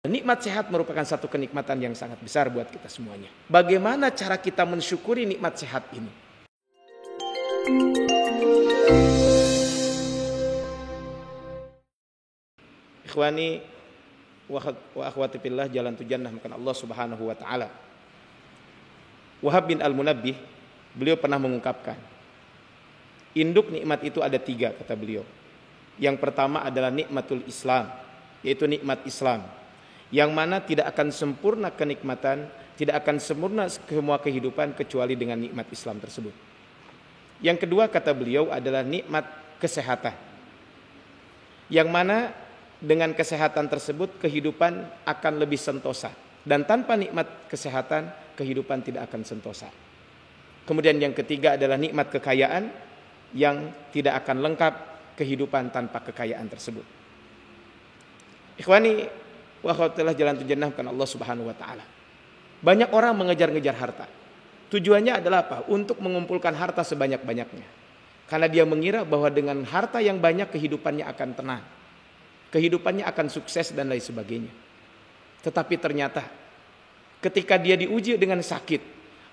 Nikmat sehat merupakan satu kenikmatan yang sangat besar buat kita semuanya. Bagaimana cara kita mensyukuri nikmat sehat ini? Ikhwani wa akhwati fillah, jalan jannah makan Allah Subhanahu wa taala. Wahab bin Al-Munabbih, beliau pernah mengungkapkan, induk nikmat itu ada 3, kata beliau. Yang pertama adalah nikmatul Islam, yaitu nikmat Islam, yang mana tidak akan sempurna kenikmatan, tidak akan sempurna semua kehidupan kecuali dengan nikmat Islam tersebut. Yang kedua, kata beliau, adalah nikmat kesehatan, yang mana dengan kesehatan tersebut kehidupan akan lebih sentosa, dan tanpa nikmat kesehatan kehidupan tidak akan sentosa. Kemudian yang ketiga adalah nikmat kekayaan, yang tidak akan lengkap kehidupan tanpa kekayaan tersebut. Ikhwani wa akhwatilah, jalan jannah bukan Allah Subhanahu wa taala. Banyak orang mengejar-ngejar harta. Tujuannya adalah apa? Untuk mengumpulkan harta sebanyak-banyaknya. Karena dia mengira bahwa dengan harta yang banyak kehidupannya akan tenang, kehidupannya akan sukses dan lain sebagainya. Tetapi ternyata ketika dia diuji dengan sakit,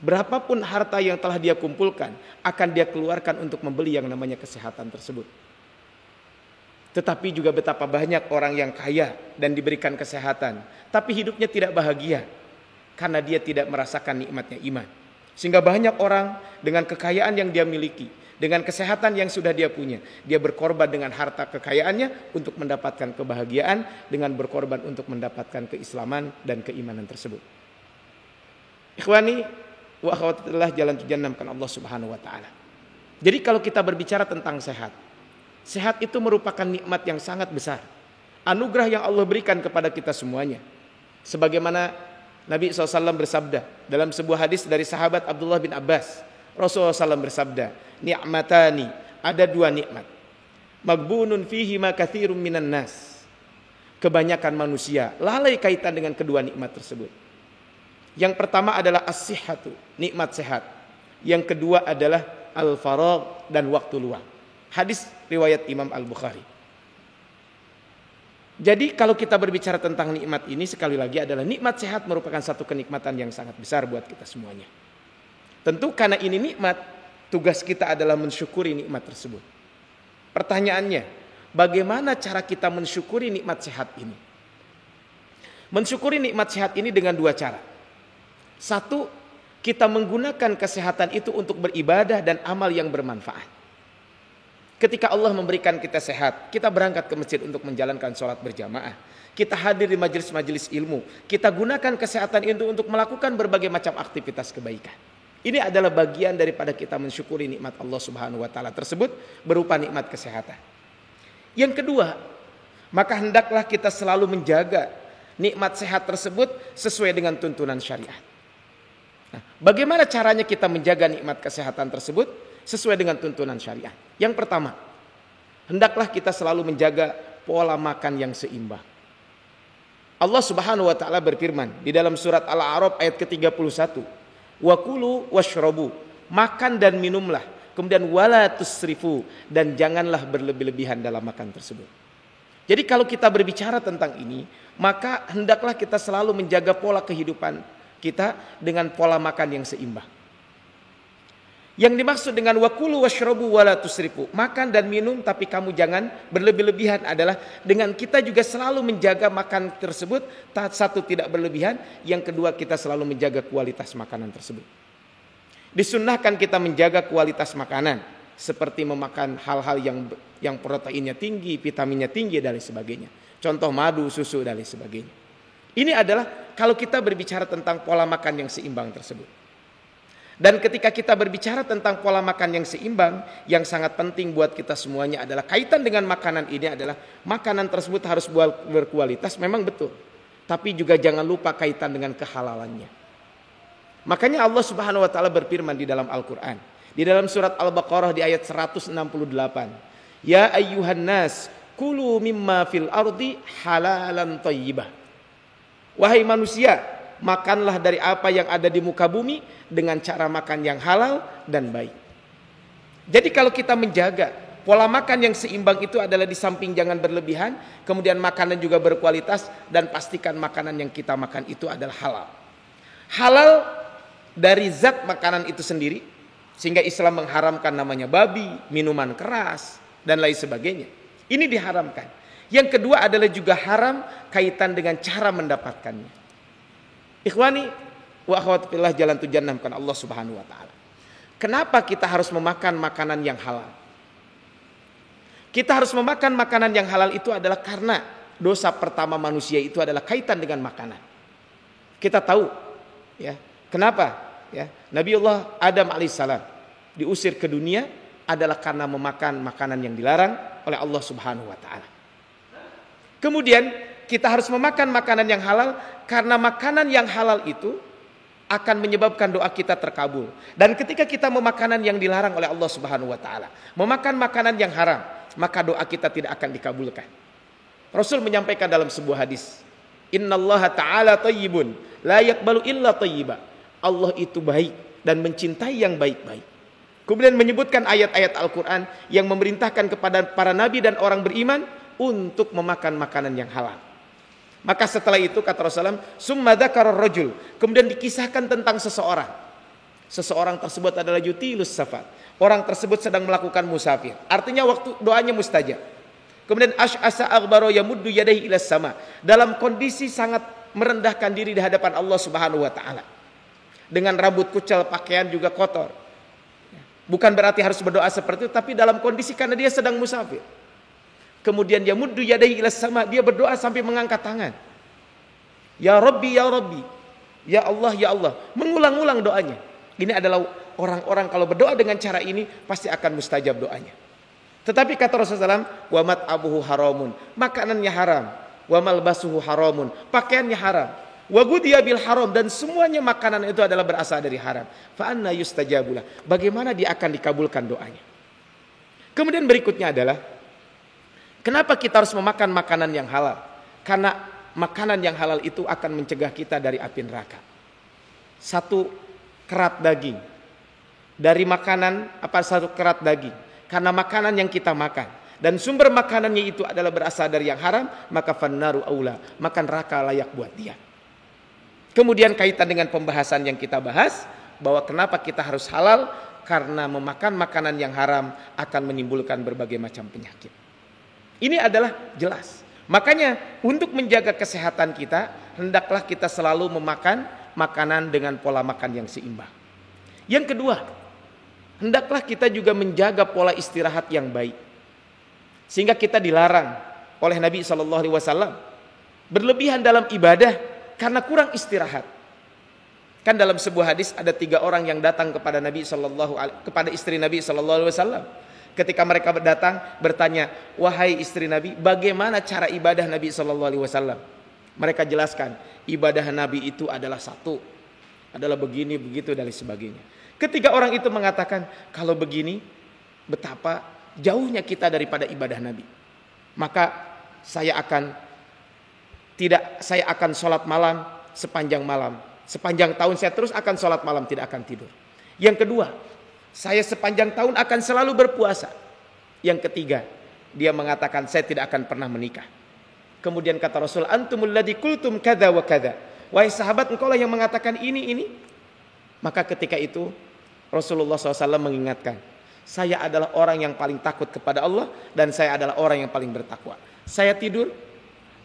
berapapun harta yang telah dia kumpulkan akan dia keluarkan untuk membeli yang namanya kesehatan tersebut. Tetapi juga betapa banyak orang yang kaya dan diberikan kesehatan, tapi hidupnya tidak bahagia karena dia tidak merasakan nikmatnya iman. Sehingga banyak orang dengan kekayaan yang dia miliki, dengan kesehatan yang sudah dia punya, dia berkorban dengan harta kekayaannya untuk mendapatkan kebahagiaan, dengan berkorban untuk mendapatkan keislaman dan keimanan tersebut. Ikhwani wa akhwatillah, jalan jannah kan Allah Subhanahu wa taala. Jadi kalau kita berbicara tentang sehat, sehat itu merupakan nikmat yang sangat besar, anugerah yang Allah berikan kepada kita semuanya. Sebagaimana Nabi SAW bersabda dalam sebuah hadis dari sahabat Abdullah bin Abbas, Rasulullah SAW bersabda, ni'matani, ada 2 nikmat, magbunun fihi ma katsirun minan nas, kebanyakan manusia lalai kaitan dengan kedua nikmat tersebut. Yang pertama adalah as-sihhatu, nikmat sehat. Yang kedua adalah al-faragh, dan waktu luang. Hadis riwayat Imam Al-Bukhari. Jadi kalau kita berbicara tentang nikmat ini, sekali lagi adalah nikmat sehat merupakan satu kenikmatan yang sangat besar buat kita semuanya. Tentu karena ini nikmat, tugas kita adalah mensyukuri nikmat tersebut. Pertanyaannya, bagaimana cara kita mensyukuri nikmat sehat ini? Mensyukuri nikmat sehat ini dengan 2 cara. 1, kita menggunakan kesehatan itu untuk beribadah dan amal yang bermanfaat. Ketika Allah memberikan kita sehat, kita berangkat ke masjid untuk menjalankan sholat berjamaah. Kita hadir di majelis-majelis ilmu. Kita gunakan kesehatan itu untuk melakukan berbagai macam aktivitas kebaikan. Ini adalah bagian daripada kita mensyukuri nikmat Allah Subhanahu wa taala tersebut berupa nikmat kesehatan. Yang kedua, maka hendaklah kita selalu menjaga nikmat sehat tersebut sesuai dengan tuntunan syariat. Nah, bagaimana caranya kita menjaga nikmat kesehatan tersebut sesuai dengan tuntunan syariat? Yang pertama, hendaklah kita selalu menjaga pola makan yang seimbang. Allah Subhanahu wa taala berfirman di dalam surat Al-A'raf ayat ke-31, wa kulu washrabu, makan dan minumlah, kemudian wala tusrifu, dan janganlah berlebih-lebihan dalam makan tersebut. Jadi kalau kita berbicara tentang ini, maka hendaklah kita selalu menjaga pola kehidupan kita dengan pola makan yang seimbang. Yang dimaksud dengan wakulu washrabu wala tusrifu, makan dan minum tapi kamu jangan berlebih-lebihan, adalah dengan kita juga selalu menjaga makan tersebut, satu tidak berlebihan, yang kedua kita selalu menjaga kualitas makanan tersebut. Disunnahkan kita menjaga kualitas makanan seperti memakan hal-hal yang proteinnya tinggi, vitaminnya tinggi dan lain sebagainya. Contoh madu, susu dan lain sebagainya. Ini adalah kalau kita berbicara tentang pola makan yang seimbang tersebut. Dan ketika kita berbicara tentang pola makan yang seimbang, yang sangat penting buat kita semuanya adalah kaitan dengan makanan ini adalah makanan tersebut harus berkualitas, memang betul. Tapi juga jangan lupa kaitan dengan kehalalannya. Makanya Allah Subhanahu wa taala berfirman di dalam Al-Qur'an, di dalam surat Al-Baqarah di ayat 168, ya ayyuhan nas kulu mimma fil ardi halalan thayyibah. Wahai manusia, makanlah dari apa yang ada di muka bumi dengan cara makan yang halal dan baik. Jadi kalau kita menjaga Pola makan yang seimbang itu adalah di samping jangan berlebihan, kemudian makanan juga berkualitas, dan pastikan makanan yang kita makan itu adalah halal. Halal dari zat makanan itu sendiri, sehingga Islam mengharamkan namanya babi, minuman keras, dan lain sebagainya. Ini diharamkan. Yang kedua adalah juga haram kaitan dengan cara mendapatkannya. Ikhwani wa akhwati fillah, jalan tujuan namkan Allah Subhanahu wa taala. Kenapa kita harus memakan makanan yang halal? Kita harus memakan makanan yang halal itu adalah karena dosa pertama manusia itu adalah kaitan dengan makanan. Kita tahu, ya, kenapa? Ya, Nabiullah Adam alaihissalam diusir ke dunia adalah karena memakan makanan yang dilarang oleh Allah Subhanahu wa taala. Kemudian kita harus memakan makanan yang halal karena makanan yang halal itu akan menyebabkan doa kita terkabul. Dan ketika kita memakan makanan yang dilarang oleh Allah Subhanahu wa taala, memakan makanan yang haram, maka doa kita tidak akan dikabulkan. Rasul menyampaikan dalam sebuah hadis, "Innallaha ta'ala thayyibun, la yaqbalu illa thayyiba." Allah itu baik dan mencintai yang baik-baik. Kemudian menyebutkan ayat-ayat Al-Qur'an yang memerintahkan kepada para nabi dan orang beriman untuk memakan makanan yang halal. Maka setelah itu kata Rasulullah, "Summa dzakara rajul." Kemudian dikisahkan tentang seseorang. Seseorang tersebut adalah yutilus safar. Orang tersebut sedang melakukan musafir. Artinya waktu doanya mustajab. Kemudian asy'asa aghbara yamuddu yadayhi ila sama. Dalam kondisi sangat merendahkan diri di hadapan Allah Subhanahu wa taala. Dengan rambut kucel, pakaian juga kotor. Bukan berarti harus berdoa seperti itu, tapi dalam kondisi karena dia sedang musafir. Kemudian yamuddu yadayhi ila sama, dia berdoa sampai mengangkat tangan. Ya Rabbi, ya Rabbi. Ya Allah, ya Allah. Mengulang-ulang doanya. Ini adalah orang-orang kalau berdoa dengan cara ini pasti akan mustajab doanya. Tetapi kata Rasulullah SAW, wa mat'abuhu haramun, makanannya haram. Wa malbasuhu haramun, pakaiannya haram. Wa gudiya bil haram, dan semuanya makanan itu adalah berasal dari haram. Fa anna yustajabulah, bagaimana dia akan dikabulkan doanya? Kemudian berikutnya adalah kenapa kita harus memakan makanan yang halal? Karena makanan yang halal itu akan mencegah kita dari api neraka. Satu kerat daging. Dari makanan satu kerat daging. Karena makanan yang kita makan dan sumber makanannya itu adalah berasal dari yang haram, maka fannaru aula, maka neraka layak buat dia. Kemudian kaitan dengan pembahasan yang kita bahas, bahwa kenapa kita harus halal, karena memakan makanan yang haram akan menimbulkan berbagai macam penyakit. Ini adalah jelas. Makanya untuk menjaga kesehatan kita, hendaklah kita selalu memakan makanan dengan pola makan yang seimbang. Yang kedua, hendaklah kita juga menjaga pola istirahat yang baik. Sehingga kita dilarang oleh Nabi SAW berlebihan dalam ibadah karena kurang istirahat. Kan dalam sebuah hadis ada 3 orang yang datang kepada kepada istri Nabi SAW. Ketika mereka datang bertanya, wahai istri Nabi, bagaimana cara ibadah Nabi SAW? Mereka jelaskan, ibadah Nabi itu adalah satu, adalah begini, begitu, dan sebagainya. Ketiga orang itu mengatakan, kalau begini, betapa jauhnya kita daripada ibadah Nabi. Maka saya akan sholat malam sepanjang malam. Sepanjang tahun saya terus akan sholat malam, tidak akan tidur. Yang kedua, saya sepanjang tahun akan selalu berpuasa. Yang ketiga, dia mengatakan saya tidak akan pernah menikah. Kemudian kata Rasul, antumul ladzi qultum kadza wa kadza. Wahai sahabat, engkau lah yang mengatakan ini. Maka ketika itu Rasulullah SAW mengingatkan, saya adalah orang yang paling takut kepada Allah dan saya adalah orang yang paling bertakwa. Saya tidur,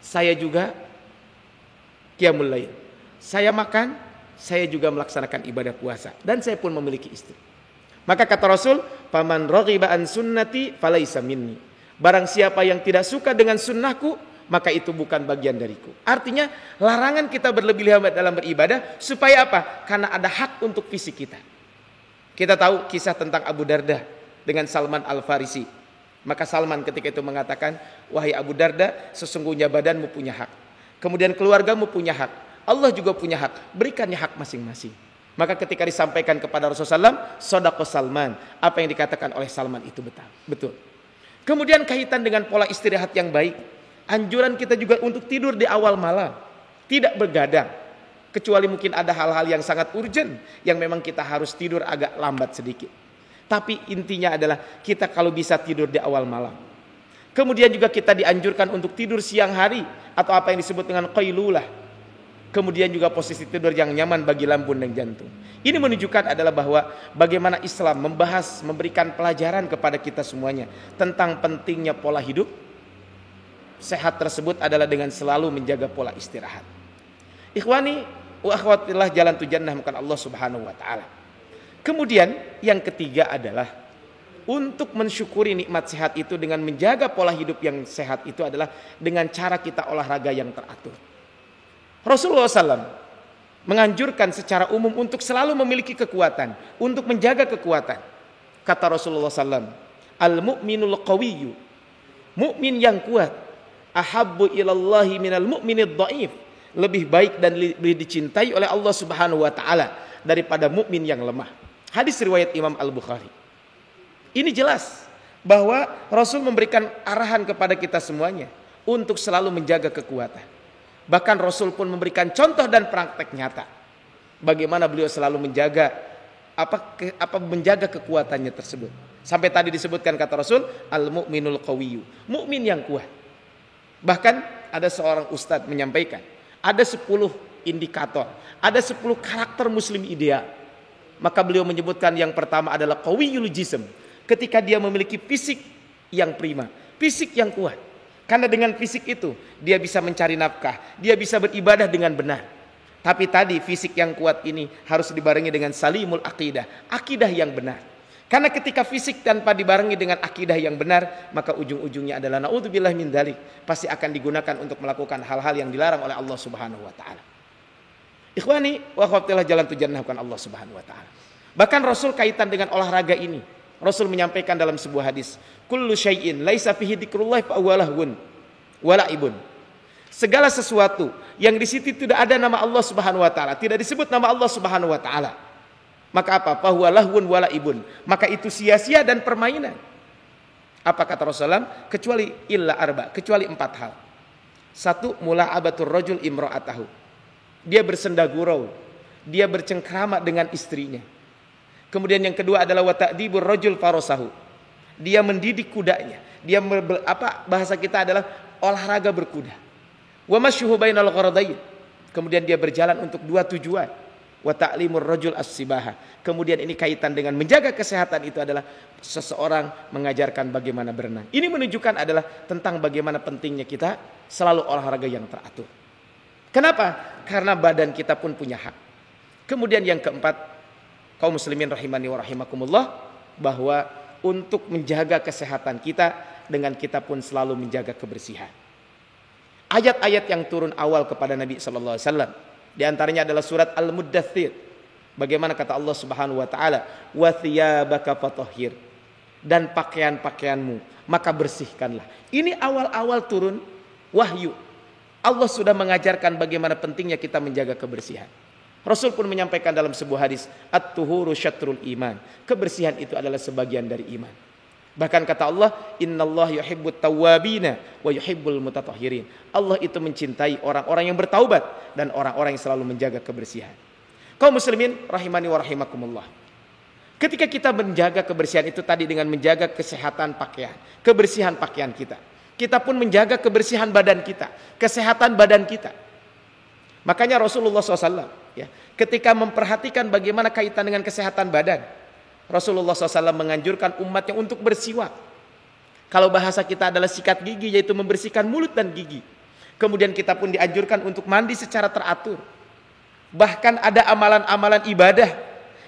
saya juga qiyamul lail. Saya makan, saya juga melaksanakan ibadah puasa, dan saya pun memiliki istri. Maka kata Rasul, faman raghiba an sunnati falaisa minni. Barang siapa yang tidak suka dengan sunnahku, maka itu bukan bagian dariku. Artinya larangan kita berlebih-lebihan dalam beribadah supaya apa? Karena ada hak untuk fisik kita. Kita tahu kisah tentang Abu Darda dengan Salman Al-Farisi. Maka Salman ketika itu mengatakan, wahai Abu Darda, sesungguhnya badanmu punya hak. Kemudian keluargamu punya hak. Allah juga punya hak. Berikannya hak masing-masing. Maka ketika disampaikan kepada Rasulullah SAW, sodaqo Salman. Apa yang dikatakan oleh Salman itu betul. Kemudian kaitan dengan pola istirahat yang baik. Anjuran kita juga untuk tidur di awal malam. Tidak bergadang. Kecuali mungkin ada hal-hal yang sangat urgent. Yang memang kita harus tidur agak lambat sedikit. Tapi intinya adalah kita kalau bisa tidur di awal malam. Kemudian juga kita dianjurkan untuk tidur siang hari atau apa yang disebut dengan qailulah. Kemudian juga posisi tidur yang nyaman bagi lambung dan jantung. Ini menunjukkan adalah bahwa bagaimana Islam memberikan pelajaran kepada kita semuanya tentang pentingnya pola hidup. Sehat tersebut adalah dengan selalu menjaga pola istirahat. Ikhwani wa akhwatillah jalan tu jannah bukan Allah Subhanahu wa taala. Kemudian yang ketiga adalah untuk mensyukuri nikmat sehat itu dengan menjaga pola hidup yang sehat itu adalah dengan cara kita olahraga yang teratur. Rasulullah SAW menganjurkan secara umum untuk selalu memiliki kekuatan, untuk menjaga kekuatan. Kata Rasulullah SAW, al-mu'minul qawiyyu, mukmin yang kuat, ahabbu ilallahi minal mu'minid dhaif, lebih baik dan lebih dicintai oleh Allah Subhanahu wa taala daripada mukmin yang lemah. Hadis riwayat Imam Al-Bukhari. Ini jelas bahwa Rasul memberikan arahan kepada kita semuanya untuk selalu menjaga kekuatan. Bahkan Rasul pun memberikan contoh dan praktek nyata bagaimana beliau selalu menjaga menjaga kekuatannya tersebut. Sampai tadi disebutkan kata Rasul, al-mu'minul qawiyyu, mukmin yang kuat. Bahkan ada seorang ustadz menyampaikan, ada 10 indikator, ada 10 karakter muslim ideal. Maka beliau menyebutkan yang pertama adalah qawiyul jism, ketika dia memiliki fisik yang prima, fisik yang kuat. Karena dengan fisik itu dia bisa mencari nafkah, dia bisa beribadah dengan benar. Tapi tadi fisik yang kuat ini harus dibarengi dengan salimul aqidah, akidah yang benar. Karena ketika fisik tanpa dibarengi dengan akidah yang benar, maka ujung-ujungnya adalah naudzubillah min dzalik, pasti akan digunakan untuk melakukan hal-hal yang dilarang oleh Allah Subhanahu wa taala. Ikhwani wa akhwatillah jalan tu jannah bukan Allah Subhanahu wa taala. Bahkan Rasul kaitan dengan olahraga ini. Rasul menyampaikan dalam sebuah hadis, kullu syai'in laisa fihi dzikrullah fa huwa lahwun wa la'ibun. Segala sesuatu yang di situ tidak ada nama Allah Subhanahu wa taala, tidak disebut nama Allah Subhanahu wa taala, maka apa? Fa huwa lahwun wa la'ibun. Maka itu sia-sia dan permainan. Apa kata Rasulullah? Kecuali illa arba, kecuali 4 hal. 1, mula'abatur rajul imra'atahu. Dia bersenda gurau, dia bercengkrama dengan istrinya. Kemudian yang kedua adalah wa ta'dibur rajul farasahu. Dia mendidik kudanya. Dia bahasa kita adalah olahraga berkuda. Wa masyuhu bainal gharadain. Kemudian dia berjalan untuk 2 tujuan. Wa ta'limur rajul as-sibaha. Kemudian ini kaitan dengan menjaga kesehatan itu adalah seseorang mengajarkan bagaimana berenang. Ini menunjukkan adalah tentang bagaimana pentingnya kita selalu olahraga yang teratur. Kenapa? Karena badan kita pun punya hak. Kemudian yang keempat, kaum muslimin rahimani wa rahimakumullah, bahwa untuk menjaga kesehatan kita dengan kita pun selalu menjaga kebersihan. Ayat-ayat yang turun awal kepada Nabi sallallahu alaihi wasallam, di antaranya adalah surat Al-Muddathir. Bagaimana kata Allah Subhanahu wa taala, "Wa thiyabaka fatahhir." Dan pakaian-pakaianmu maka bersihkanlah. Ini awal-awal turun wahyu. Allah sudah mengajarkan bagaimana pentingnya kita menjaga kebersihan. Rasul pun menyampaikan dalam sebuah hadis, at-tuhuru syatrul iman. Kebersihan itu adalah sebagian dari iman. Bahkan kata Allah, innallaha yuhibbut tawwabina wa yuhibbul mutatahhirin. Allah itu mencintai orang-orang yang bertaubat dan orang-orang yang selalu menjaga kebersihan. Kaum muslimin rahimani wa rahimakumullah. Ketika kita menjaga kebersihan itu tadi dengan menjaga kesehatan pakaian, kebersihan pakaian kita. Kita pun menjaga kebersihan badan kita, kesehatan badan kita. Makanya Rasulullah SAW ketika memperhatikan bagaimana kaitan dengan kesehatan badan, Rasulullah SAW menganjurkan umatnya untuk bersiwak. Kalau bahasa kita adalah sikat gigi, yaitu membersihkan mulut dan gigi. Kemudian kita pun dianjurkan untuk mandi secara teratur. Bahkan ada amalan-amalan ibadah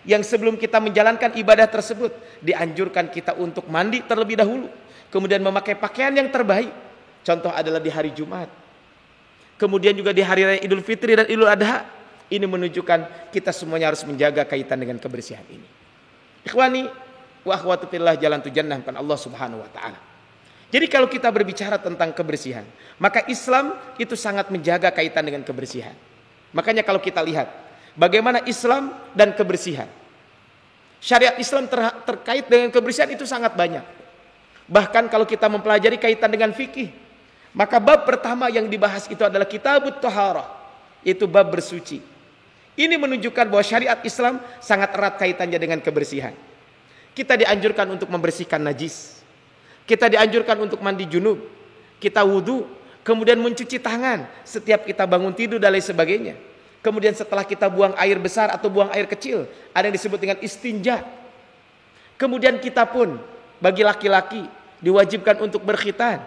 yang sebelum kita menjalankan ibadah tersebut, dianjurkan kita untuk mandi terlebih dahulu. Kemudian memakai pakaian yang terbaik. Contoh adalah di hari Jumat. Kemudian juga di hari raya Idul Fitri dan Idul Adha. Ini menunjukkan kita semuanya harus menjaga kaitan dengan kebersihan ini. Ikhwani wa akhwatu fillah jalan tu jannah bukan Allah Subhanahu wa taala. Jadi kalau kita berbicara tentang kebersihan, maka Islam itu sangat menjaga kaitan dengan kebersihan. Makanya kalau kita lihat bagaimana Islam dan kebersihan. Syariat Islam terkait dengan kebersihan itu sangat banyak. Bahkan kalau kita mempelajari kaitan dengan fikih, maka bab pertama yang dibahas itu adalah kitabut thaharah, itu bab bersuci. Ini menunjukkan bahwa syariat Islam sangat erat kaitannya dengan kebersihan. Kita dianjurkan untuk membersihkan najis. Kita dianjurkan untuk mandi junub. Kita wudu, kemudian mencuci tangan setiap kita bangun tidur dan lain sebagainya. Kemudian setelah kita buang air besar atau buang air kecil, ada yang disebut dengan istinja. Kemudian kita pun bagi laki-laki diwajibkan untuk berkhitan.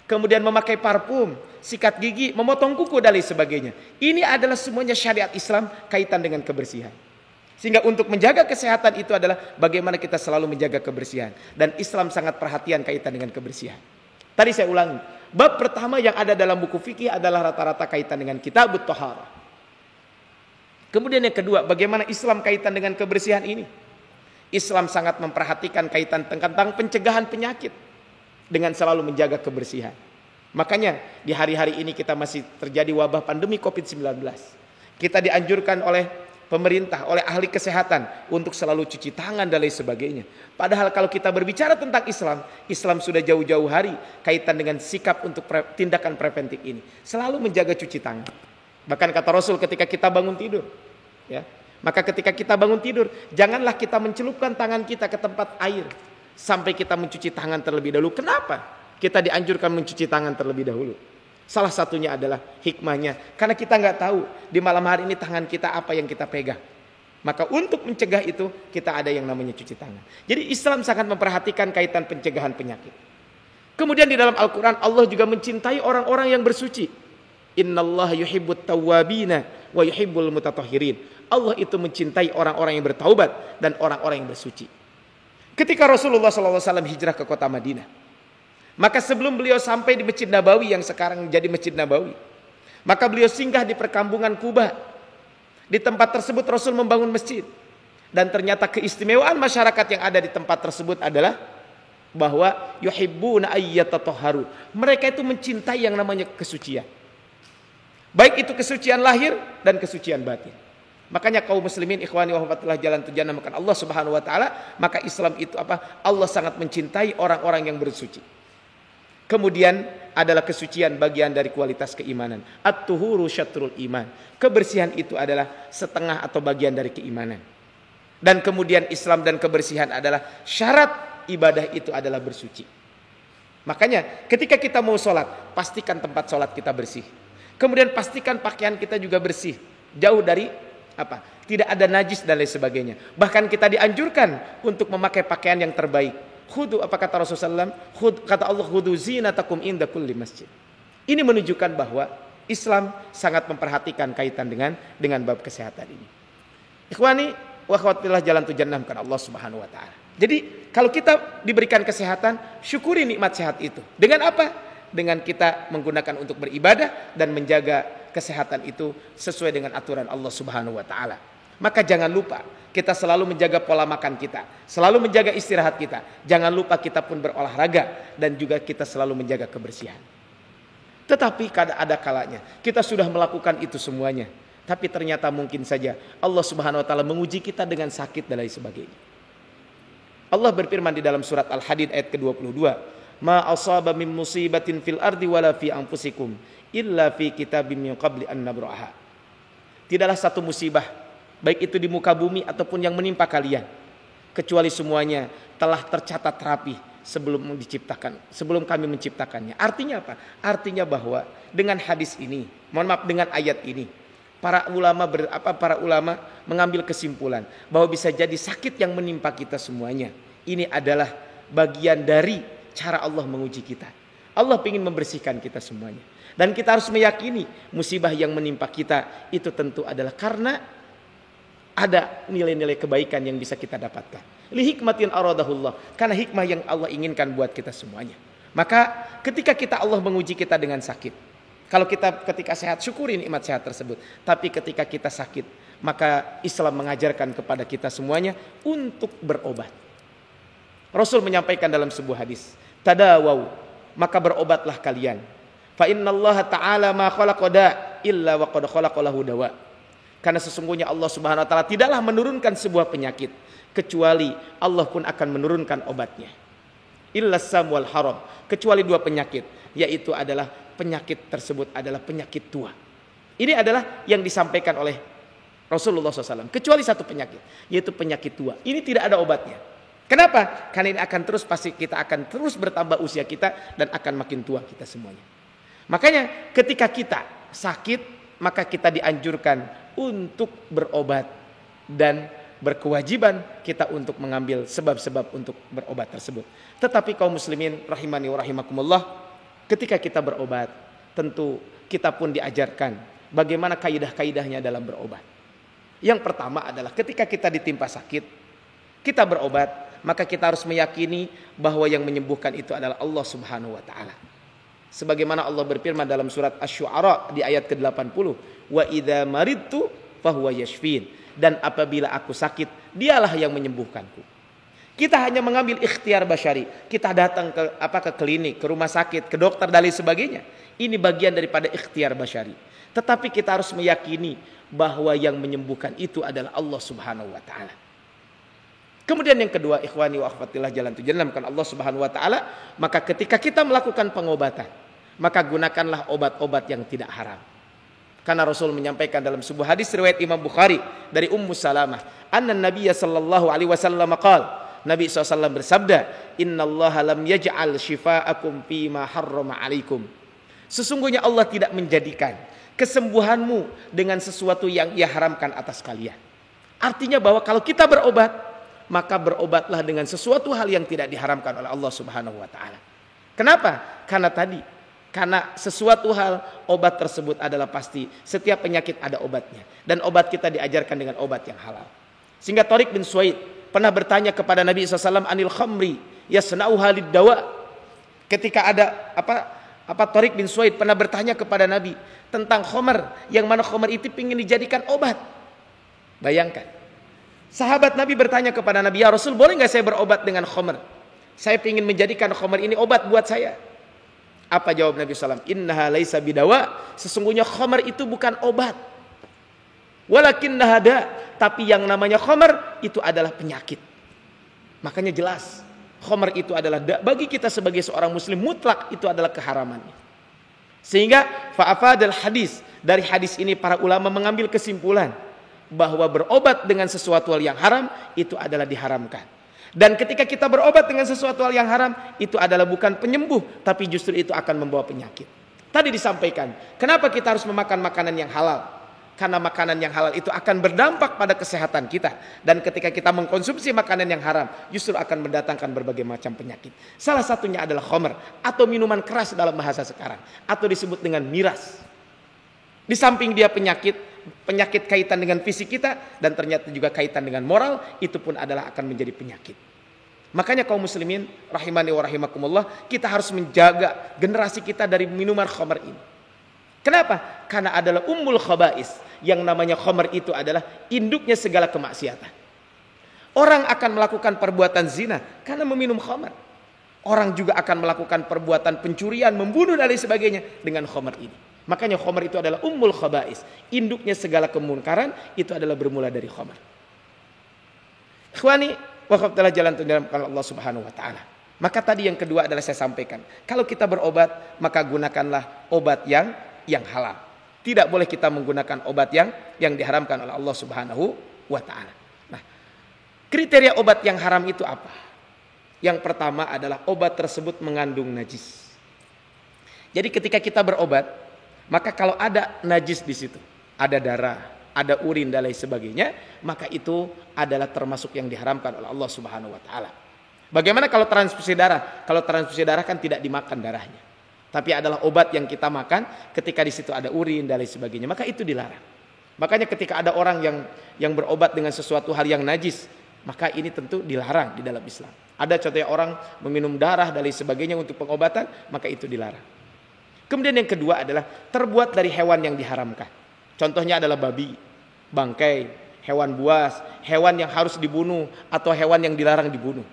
Kemudian memakai parfum, sikat gigi, memotong kuku dan lain sebagainya. Ini adalah semuanya syariat Islam kaitan dengan kebersihan. Sehingga untuk menjaga kesehatan itu adalah bagaimana kita selalu menjaga kebersihan. Dan Islam sangat perhatian kaitan dengan kebersihan. Tadi saya ulangi, bab pertama yang ada dalam buku fikih adalah rata-rata kaitan dengan kitabut thaharah. Kemudian yang kedua, bagaimana Islam kaitan dengan kebersihan ini? Islam sangat memperhatikan kaitan tentang pencegahan penyakit dengan selalu menjaga kebersihan. Makanya di hari-hari ini kita masih terjadi wabah pandemi COVID-19. Kita dianjurkan oleh pemerintah, oleh ahli kesehatan untuk selalu cuci tangan dan lain sebagainya. Padahal kalau kita berbicara tentang Islam, Islam sudah jauh-jauh hari kaitan dengan sikap untuk tindakan preventif ini. Selalu menjaga cuci tangan. Bahkan kata Rasul ketika kita bangun tidur, ya, maka ketika kita bangun tidur, janganlah kita mencelupkan tangan kita ke tempat air sampai kita mencuci tangan terlebih dahulu. Kenapa? Kita dianjurkan mencuci tangan terlebih dahulu. Salah satunya adalah hikmahnya. Karena kita nggak tahu di malam hari ini tangan kita apa yang kita pegang. Maka untuk mencegah itu kita ada yang namanya cuci tangan. Jadi Islam sangat memperhatikan kaitan pencegahan penyakit. Kemudian di dalam Al-Quran Allah juga mencintai orang-orang yang bersuci. Innallaha yuhibbut tawwabina wa yuhibbul mutatahhirin. Allah itu mencintai orang-orang yang bertaubat dan orang-orang yang bersuci. Ketika Rasulullah SAW hijrah ke kota Madinah, maka sebelum beliau sampai di Masjid Nabawi yang sekarang jadi Masjid Nabawi, maka beliau singgah di perkampungan Quba. Di tempat tersebut Rasul membangun masjid. Dan ternyata keistimewaan masyarakat yang ada di tempat tersebut adalah bahwa yuhibbuna ayyatatahharu. Mereka itu mencintai yang namanya kesucian. Baik itu kesucian lahir dan kesucian batin. Makanya kaum muslimin ikhwani wa hafadillah jalan tujuan makan Allah Subhanahu wa taala, maka Islam itu apa? Allah sangat mencintai orang-orang yang bersuci. Kemudian adalah kesucian bagian dari kualitas keimanan. At-tuhuru syatrul iman. Kebersihan itu adalah setengah atau bagian dari keimanan. Dan kemudian Islam dan kebersihan adalah syarat ibadah itu adalah bersuci. Makanya ketika kita mau sholat, pastikan tempat sholat kita bersih. Kemudian pastikan pakaian kita juga bersih. Jauh dari apa? Tidak ada najis dan lain sebagainya. Bahkan kita dianjurkan untuk memakai pakaian yang terbaik. Khudu, apa kata Rasulullah SAW? Kata Allah, khudu zinatakum inda kulli masjid. Ini menunjukkan bahwa Islam sangat memperhatikan kaitan dengan bab kesehatan ini. Ikhwani wa akhwatillah jalan tujuan karena Allah Subhanahu wa taala. Jadi kalau kita diberikan kesehatan, syukuri nikmat sehat itu. Dengan apa? Dengan kita menggunakan untuk beribadah dan menjaga kesehatan itu sesuai dengan aturan Allah Subhanahu wa taala. Maka jangan lupa kita selalu menjaga pola makan kita, selalu menjaga istirahat kita. Jangan lupa kita pun berolahraga dan juga kita selalu menjaga kebersihan. Tetapi ada kalanya kita sudah melakukan itu semuanya, tapi ternyata mungkin saja Allah Subhanahu wa taala menguji kita dengan sakit dan lain sebagainya. Allah berfirman di dalam surat Al-Hadid ayat ke-22, "Ma asaba min musibatin fil ardi wala fi anfusikum illa fi kitabim min qabli an nabraha." Tidaklah satu musibah baik itu di muka bumi ataupun yang menimpa kalian, kecuali semuanya telah tercatat rapi sebelum kami menciptakannya. Artinya apa? Artinya bahwa dengan hadis ini, dengan ayat ini, para ulama mengambil kesimpulan bahwa bisa jadi sakit yang menimpa kita semuanya ini adalah bagian dari cara Allah menguji kita. Allah ingin membersihkan kita semuanya. Dan kita harus meyakini musibah yang menimpa kita itu tentu adalah karena ada nilai-nilai kebaikan yang bisa kita dapatkan. Li hikmatin aradahullah, karena hikmah yang Allah inginkan buat kita semuanya. Maka ketika Allah menguji kita dengan sakit, kalau kita ketika sehat syukuri nikmat sehat tersebut. Tapi ketika kita sakit, maka Islam mengajarkan kepada kita semuanya untuk berobat. Rasul menyampaikan dalam sebuah hadis, tadawau, maka berobatlah kalian. Fa innallaha ta'ala ma khalaqa illa wa qad khalaqa lahu dawa. Karena sesungguhnya Allah Subhanahu wa taala tidaklah menurunkan sebuah penyakit kecuali Allah pun akan menurunkan obatnya. Illa sam wal haram, kecuali dua penyakit, yaitu adalah penyakit tersebut adalah penyakit tua. Ini adalah yang disampaikan oleh Rasulullah SAW. Kecuali satu penyakit, yaitu penyakit tua. Ini tidak ada obatnya. Kenapa? Karena ini akan terus, pasti kita akan terus bertambah usia kita dan akan makin tua kita semuanya. Makanya ketika kita sakit, maka kita dianjurkan untuk berobat dan berkewajiban kita untuk mengambil sebab-sebab untuk berobat tersebut. Tetapi kaum muslimin rahimani wa rahimakumullah, ketika kita berobat, tentu kita pun diajarkan bagaimana kaidah-kaidahnya dalam berobat. Yang pertama adalah ketika kita ditimpa sakit, kita berobat, maka kita harus meyakini bahwa yang menyembuhkan itu adalah Allah Subhanahu wa taala. Sebagaimana Allah berfirman dalam surat Asy-Syu'ara di ayat ke-80, "Wa idza maridtu fahuwa yashfin." Dan apabila aku sakit, dialah yang menyembuhkanku. Kita hanya mengambil ikhtiar basyari. Kita datang ke klinik, ke rumah sakit, ke dokter dan lain sebagainya. Ini bagian daripada ikhtiar basyari. Tetapi kita harus meyakini bahwa yang menyembuhkan itu adalah Allah Subhanahu wa taala. Kemudian yang kedua, ikhwani wa akhwatillah jalan tujuan dalam Allah Subhanahu wa taala, maka ketika kita melakukan pengobatan, maka gunakanlah obat-obat yang tidak haram. Karena Rasul menyampaikan dalam sebuah hadis riwayat Imam Bukhari dari Ummu Salamah, anna Nabiyya sallallahu alaihi wasallam qala, Nabi SAW bersabda, innallaha lam yaj'al shifaakum fima harrama alaikum. Sesungguhnya Allah tidak menjadikan kesembuhanmu dengan sesuatu yang Ia haramkan atas kalian. Artinya bahwa kalau kita berobat, maka berobatlah dengan sesuatu hal yang tidak diharamkan oleh Allah Subhanahu wa taala. Kenapa? Karena sesuatu hal, obat tersebut adalah pasti. Setiap penyakit ada obatnya, dan obat kita diajarkan dengan obat yang halal. Sehingga Thariq bin Suwaid pernah bertanya kepada Nabi SAW, anil khamri yasna'uha lid-dawa. Ketika ada Thariq bin Suwaid pernah bertanya kepada Nabi tentang khamr, yang mana khamr itu ingin dijadikan obat. Bayangkan, sahabat Nabi bertanya kepada Nabi, ya Rasul, boleh nggak saya berobat dengan khamr? Saya ingin menjadikan khamr ini obat buat saya. Apa jawab Nabi SAW? Innaha laisa bidawa. Sesungguhnya khamr itu bukan obat. Walakinnaha da. Tapi yang namanya khamr itu adalah penyakit. Makanya jelas, khamr itu adalah da. Bagi kita sebagai seorang muslim, mutlak itu adalah keharamannya. Sehingga fa'afadal hadis, dari hadis ini para ulama mengambil kesimpulan bahwa berobat dengan sesuatu hal yang haram itu adalah diharamkan. Dan ketika kita berobat dengan sesuatu hal yang haram, itu adalah bukan penyembuh, tapi justru itu akan membawa penyakit. Tadi disampaikan, kenapa kita harus memakan makanan yang halal? Karena makanan yang halal itu akan berdampak pada kesehatan kita. Dan ketika kita mengkonsumsi makanan yang haram, justru akan mendatangkan berbagai macam penyakit. Salah satunya adalah khamr, atau minuman keras dalam bahasa sekarang, atau disebut dengan miras. Di samping dia penyakit kaitan dengan fisik kita, dan ternyata juga kaitan dengan moral, itu pun adalah akan menjadi penyakit. Makanya kaum muslimin rahimani wa rahimakumullah, kita harus menjaga generasi kita dari minuman khamr ini. Kenapa? Karena adalah ummul khaba'is. Yang namanya khamr itu adalah induknya segala kemaksiatan. Orang akan melakukan perbuatan zina karena meminum khamr. Orang juga akan melakukan perbuatan pencurian, membunuh dan lain sebagainya dengan khamr ini. Makanya khamr itu adalah ummul khaba'is. Induknya segala kemunkaran itu adalah bermula dari khamr. Ikhwani, waqaftalah jalan tunjukan Allah Subhanahu wa taala. Maka tadi yang kedua adalah saya sampaikan, kalau kita berobat, maka gunakanlah obat yang halal. Tidak boleh kita menggunakan obat yang diharamkan oleh Allah Subhanahu wa taala. Nah, kriteria obat yang haram itu apa? Yang pertama adalah obat tersebut mengandung najis. Jadi ketika kita berobat, maka kalau ada najis di situ, ada darah, ada urin dan lain sebagainya, maka itu adalah termasuk yang diharamkan oleh Allah Subhanahu wa taala. Bagaimana kalau transfusi darah? Kalau transfusi darah kan tidak dimakan darahnya, tapi adalah obat yang kita makan. Ketika di situ ada urin dan lain sebagainya, maka itu dilarang. Makanya ketika ada orang yang berobat dengan sesuatu hal yang najis, maka ini tentu dilarang di dalam Islam. Ada contohnya orang meminum darah dan lain sebagainya untuk pengobatan, maka itu dilarang. Kemudian yang kedua adalah terbuat dari hewan yang diharamkan. Contohnya adalah babi, bangkai, hewan buas, hewan yang harus dibunuh atau hewan yang dilarang dibunuh.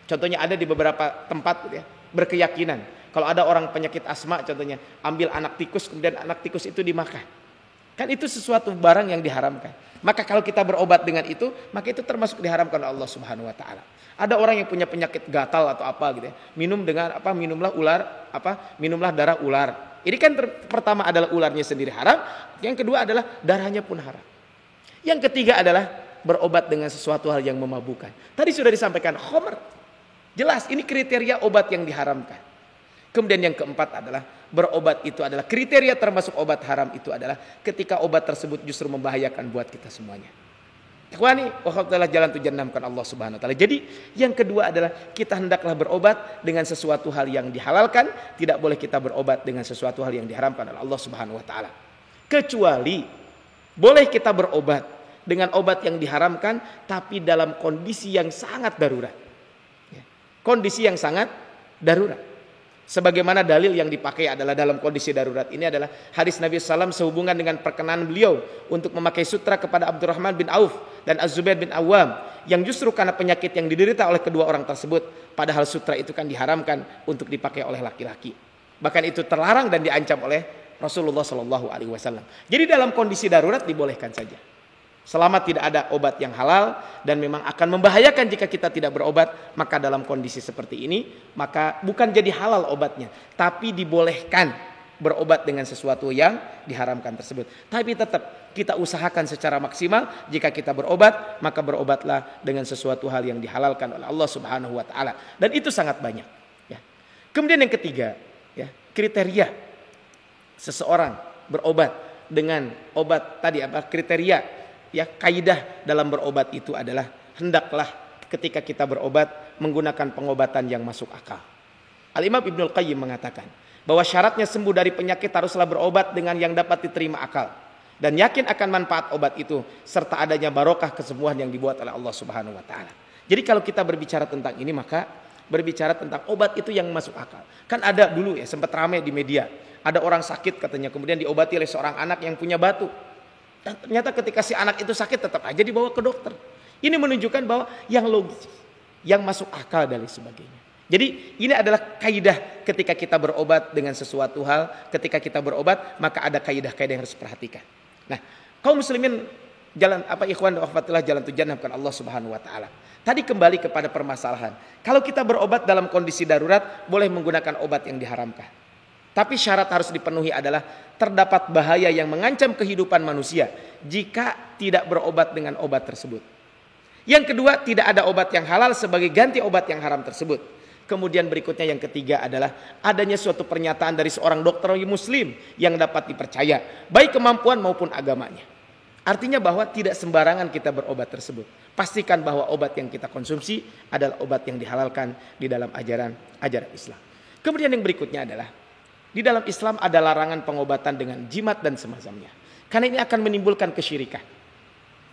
Contohnya ada di beberapa tempat ya, berkeyakinan kalau ada orang penyakit asma contohnya, ambil anak tikus, kemudian anak tikus itu dimakan. Kan itu sesuatu barang yang diharamkan. Maka kalau kita berobat dengan itu, maka itu termasuk diharamkan oleh Allah Subhanahu wa taala. Ada orang yang punya penyakit gatal atau apa gitu ya. Minumlah darah ular. Ini kan pertama adalah ularnya sendiri haram, yang kedua adalah darahnya pun haram. Yang ketiga adalah berobat dengan sesuatu hal yang memabukkan. Tadi sudah disampaikan khamr. Jelas ini kriteria obat yang diharamkan. Kemudian yang keempat adalah berobat itu adalah kriteria termasuk obat haram itu adalah ketika obat tersebut justru membahayakan buat kita semuanya. Ikhwani, wakhaftalah jalan tujuan namkan Allah Subhanahu wa taala. Jadi yang kedua adalah kita hendaklah berobat dengan sesuatu hal yang dihalalkan, tidak boleh kita berobat dengan sesuatu hal yang diharamkan oleh Allah Subhanahu wa taala. Kecuali boleh kita berobat dengan obat yang diharamkan tapi dalam kondisi yang sangat darurat. Kondisi yang sangat darurat. Sebagaimana dalil yang dipakai adalah dalam kondisi darurat ini adalah hadis Nabi SAW sehubungan dengan perkenan beliau untuk memakai sutra kepada Abdurrahman bin Auf dan Az-Zubair bin Awam yang justru karena penyakit yang diderita oleh kedua orang tersebut, padahal sutra itu kan diharamkan untuk dipakai oleh laki-laki. Bahkan itu terlarang dan diancam oleh Rasulullah SAW. Jadi dalam kondisi darurat dibolehkan saja. Selama tidak ada obat yang halal dan memang akan membahayakan jika kita tidak berobat, maka dalam kondisi seperti ini, maka bukan jadi halal obatnya, tapi dibolehkan berobat dengan sesuatu yang diharamkan tersebut. Tapi tetap kita usahakan secara maksimal, jika kita berobat, maka berobatlah dengan sesuatu hal yang dihalalkan oleh Allah Subhanahu wa taala. Dan itu sangat banyak, ya. Kemudian yang ketiga, ya, kriteria seseorang berobat dengan obat tadi apa? Kriteria, ya, kaidah dalam berobat itu adalah hendaklah ketika kita berobat menggunakan pengobatan yang masuk akal. Al-Imam Ibnul Qayyim mengatakan bahwa syaratnya sembuh dari penyakit haruslah berobat dengan yang dapat diterima akal dan yakin akan manfaat obat itu serta adanya barokah kesembuhan yang dibuat oleh Allah Subhanahu wa taala. Jadi kalau kita berbicara tentang ini, maka berbicara tentang obat itu yang masuk akal. Kan ada dulu ya sempat ramai di media, ada orang sakit katanya kemudian diobati oleh seorang anak yang punya batu. Dan ternyata ketika si anak itu sakit tetap aja dibawa ke dokter. Ini menunjukkan bahwa yang logis, yang masuk akal dan sebagainya. Jadi ini adalah kaidah ketika kita berobat dengan sesuatu hal. Ketika kita berobat maka ada kaidah-kaidah yang harus diperhatikan. Nah, kaum muslimin jalan apa ikhwan wa akhwatillah jalan tujuan namkan Allah Subhanahu wa taala. Tadi kembali kepada permasalahan. Kalau kita berobat dalam kondisi darurat boleh menggunakan obat yang diharamkan. Tapi syarat harus dipenuhi adalah terdapat bahaya yang mengancam kehidupan manusia jika tidak berobat dengan obat tersebut. Yang kedua, tidak ada obat yang halal sebagai ganti obat yang haram tersebut. Kemudian berikutnya yang ketiga adalah adanya suatu pernyataan dari seorang dokter muslim yang dapat dipercaya, baik kemampuan maupun agamanya. Artinya bahwa tidak sembarangan kita berobat tersebut. Pastikan bahwa obat yang kita konsumsi adalah obat yang dihalalkan di dalam ajaran Islam. Kemudian yang berikutnya adalah di dalam Islam ada larangan pengobatan dengan jimat dan semacamnya. Karena ini akan menimbulkan kesyirikan.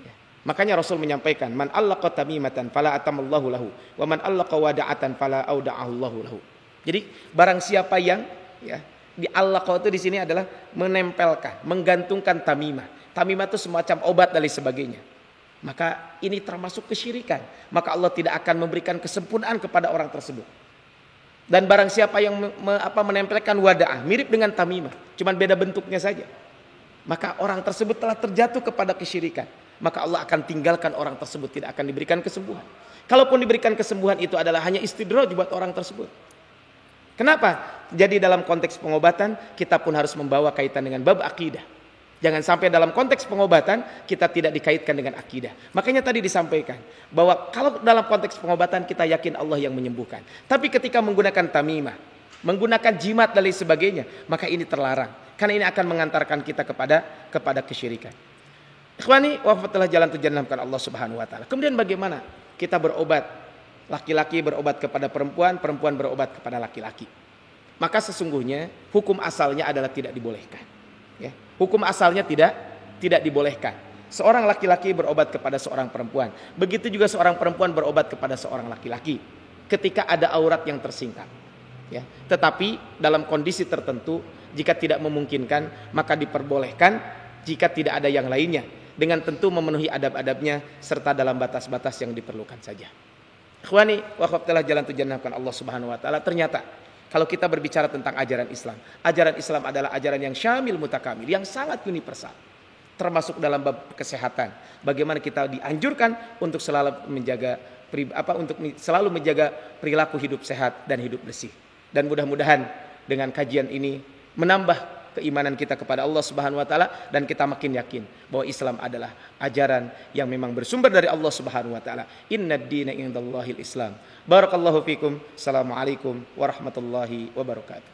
Ya. Makanya Rasul menyampaikan, man allaqa tamimatan fala atamallahu lahu, wa man allaqa wada'atan fala auda'ahullahu lahu. Jadi barang siapa yang ya, di allaqa itu di sini adalah menempelkan, menggantungkan tamimah. Tamimah itu semacam obat dan sebagainya. Maka ini termasuk kesyirikan. Maka Allah tidak akan memberikan kesempurnaan kepada orang tersebut. Dan barang siapa yang menempelkan wada'ah mirip dengan tamimah, cuman beda bentuknya saja, maka orang tersebut telah terjatuh kepada kesyirikan. Maka Allah akan tinggalkan orang tersebut, tidak akan diberikan kesembuhan. Kalaupun diberikan kesembuhan itu adalah hanya istidraj buat orang tersebut. Kenapa? Jadi dalam konteks pengobatan kita pun harus membawa kaitan dengan bab akidah. Jangan sampai dalam konteks pengobatan kita tidak dikaitkan dengan akidah. Makanya tadi disampaikan bahwa kalau dalam konteks pengobatan kita yakin Allah yang menyembuhkan. Tapi ketika menggunakan tamimah, menggunakan jimat dan lain sebagainya, maka ini terlarang. Karena ini akan mengantarkan kita kepada kesyirikan. Ikhwani, wafatlah jalan tujuan namkan Allah Subhanahu wa taala. Kemudian bagaimana kita berobat? Laki-laki berobat kepada perempuan, perempuan berobat kepada laki-laki. Maka sesungguhnya hukum asalnya adalah tidak dibolehkan. Ya, hukum asalnya tidak dibolehkan. Seorang laki-laki berobat kepada seorang perempuan. Begitu juga seorang perempuan berobat kepada seorang laki-laki ketika ada aurat yang tersingkap. Ya, tetapi dalam kondisi tertentu jika tidak memungkinkan maka diperbolehkan jika tidak ada yang lainnya dengan tentu memenuhi adab-adabnya serta dalam batas-batas yang diperlukan saja. Ikhwani wa akhwatilah jalan tujuan Allah Subhanahu wa taala. Ternyata kalau kita berbicara tentang ajaran Islam adalah ajaran yang syamil mutakamil, yang sangat universal. Termasuk dalam bab kesehatan. Bagaimana kita dianjurkan untuk selalu menjaga perilaku hidup sehat dan hidup bersih. Dan mudah-mudahan dengan kajian ini menambah keimanan kita kepada Allah Subhanahu wa taala dan kita makin yakin bahwa Islam adalah ajaran yang memang bersumber dari Allah Subhanahu wa taala. Innad dina indallahil Islam. Barakallahu fikum. Assalamualaikum warahmatullahi wabarakatuh.